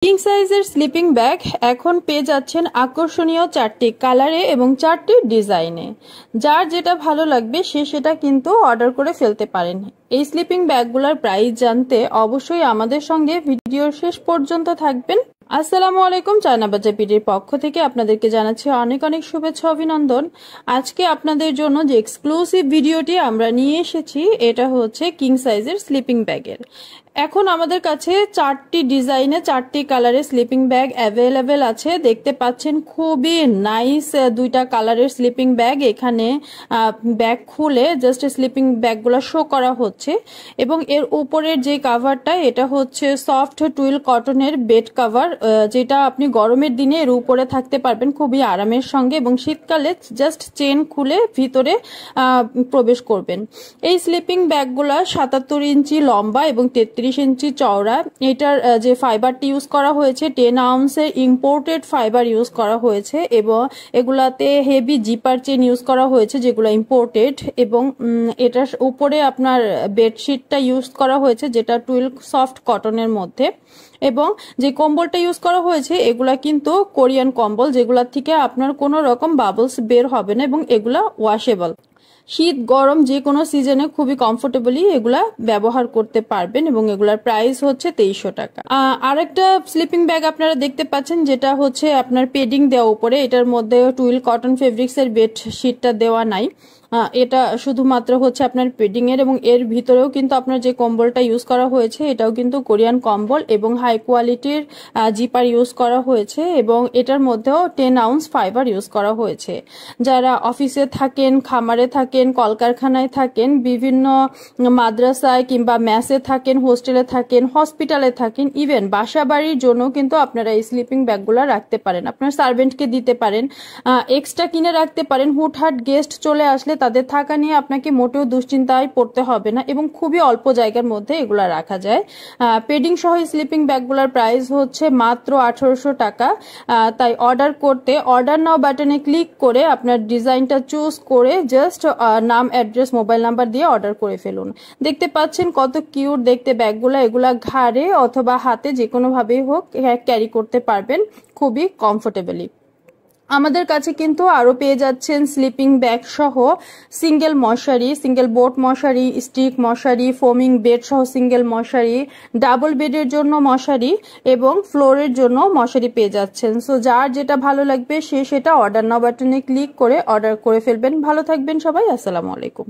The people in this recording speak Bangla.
কিং সাইজের স্লিপিং ব্যাগ এখন পেয়ে যাচ্ছেন আকর্ষণীয় 4টি কালারে এবং 4টি ডিজাইনে। যার যেটা ভালো লাগবে সে সেটা কিন্তু অর্ডার করে ফেলতে পারেন। এই স্লিপিং ব্যাগগুলোর প্রাইস জানতে অবশ্যই আমাদের সঙ্গে ভিডিওর শেষ পর্যন্ত থাকবেন। আসসালামু আলাইকুম, চায়না বাজার পিডির পক্ষ থেকে আপনাদেরকে জানাচ্ছি অনেক অনেক শুভেচ্ছা অভিনন্দন। আজকে আপনাদের জন্য যে এক্সক্লুসিভ ভিডিওটি আমরা নিয়ে এসেছি এটা হচ্ছে কিং সাইজের স্লিপিং ব্যাগের। এখন আমাদের কাছে 4টি ডিজাইনে 4টি কালারের স্লিপিং ব্যাগ অ্যাভেলেবেল আছে। দেখতে পাচ্ছেন খুবই নাইস 2টা কালারের স্লিপিং ব্যাগ। এখানে ব্যাগ খুলে জাস্ট স্লিপিং ব্যাগগুলো শো করা হচ্ছে এবং এর উপরের যে কাভারটা এটা হচ্ছে সফট টুইল কটনের বেড কাভার, যেটা আপনি গরমের দিনে এর উপরে থাকতে পারবেন খুবই আরামের সঙ্গে এবং শীতকালে জাস্ট চেন খুলে ভিতরে প্রবেশ করবেন। এই স্লিপিং ব্যাগগুলো 77 ইঞ্চি লম্বা এবং 33 ইঞ্চি চওড়া। এটার যে ফাইবারটি ইউজ করা হয়েছে 10 আউন্সের ইম্পোর্টেড ফাইবার ইউজ করা হয়েছে এবং এগুলাতে হেভি জিপার চেন ইউজ করা হয়েছে যেগুলো ইম্পোর্টেড, এবং এটার উপরে আপনার বেডশিটটা ইউজ করা হয়েছে যেটা টুইল সফট কটনের মধ্যে, এবং যে কম্বলটা ইউজ করা হয়েছে এগুলা কিন্তু কোরিয়ান কম্বল, যেগুলা থেকে আপনার কোনো রকম বাবলস বের হবে না এবং এগুলা ওয়াশেবল। শীত গরম যে কোনো সিজনে খুবই কমফোর্টেবলি এগুলা ব্যবহার করতে পারবেন এবং এগুলার প্রাইস হচ্ছে 2300 টাকা। আরেকটা স্লিপিং ব্যাগ আপনারা দেখতে পাচ্ছেন যেটা হচ্ছে আপনার পেডিং দেওয়া উপরে, এটার মধ্যে টুইল কটন ফেব্রিক্স এর বেডশিটটা দেওয়া নাই, এটা শুধুমাত্র হচ্ছে আপনার পেডিং এর, এবং এর ভিতরেও কিন্তু আপনার যে কম্বলটা ইউজ করা হয়েছে এটাও কিন্তু কোরিয়ান কম্বল এবং হাই কোয়ালিটির জিপার ইউজ করা হয়েছে এবং এটার মধ্যেও 10 আউন্স ফাইবার ইউজ করা হয়েছে। যারা অফিসে থাকেন, খামারে থাকেন, কলকারখানায় থাকেন, বিভিন্ন মাদ্রাসায় কিংবা মেসে থাকেন, হোস্টেলে থাকেন, হসপিটালে থাকেন, ইভেন বাসা বাড়ির জন্য কিন্তু আপনারা এই স্লিপিং ব্যাগগুলো রাখতে পারেন। আপনার সার্ভেন্টকে দিতে পারেন, এক্সট্রা কিনে রাখতে পারেন। হুটহাট গেস্ট চলে আসলে তাদের থাকা নিয়ে আপনাকে মোটেও দুশ্চিন্তায় পড়তে হবে না এবং খুবই অল্প জায়গার মধ্যে এগুলা রাখা যায়। পেডিং সহ স্লিপিং ব্যাগগুলোর প্রাইস হচ্ছে মাত্র 1800 টাকা। তাই অর্ডার করতে অর্ডার নাও বাটনে ক্লিক করে আপনার ডিজাইনটা চুজ করে জাস্ট নাম, অ্যাড্রেস, মোবাইল নাম্বার দিয়ে অর্ডার করে ফেলুন। দেখতে পাচ্ছেন কত কিউট দেখতে ব্যাগগুলো, এগুলা ঘাড়ে অথবা হাতে যে কোনো ভাবেই হোক ক্যারি করতে পারবেন খুবই কমফোর্টেবলি। আমাদের কাছে কিন্তু আরো পেয়ে যাচ্ছেন স্লিপিং ব্যাগ সহ সিঙ্গেল মশারি, সিঙ্গেল বোট মশারি, স্টিক মশারি, ফোমিং বেড সহ সিঙ্গেল মশারি, ডাবল বেডের জন্য মশারি এবং ফ্লোরের জন্য মশারি পেয়ে যাচ্ছেন। সো যার যেটা ভালো লাগবে সে সেটা অর্ডার নাও বাটনে ক্লিক করে অর্ডার করে ফেলবেন। ভালো থাকবেন সবাই, আসসালামু আলাইকুম।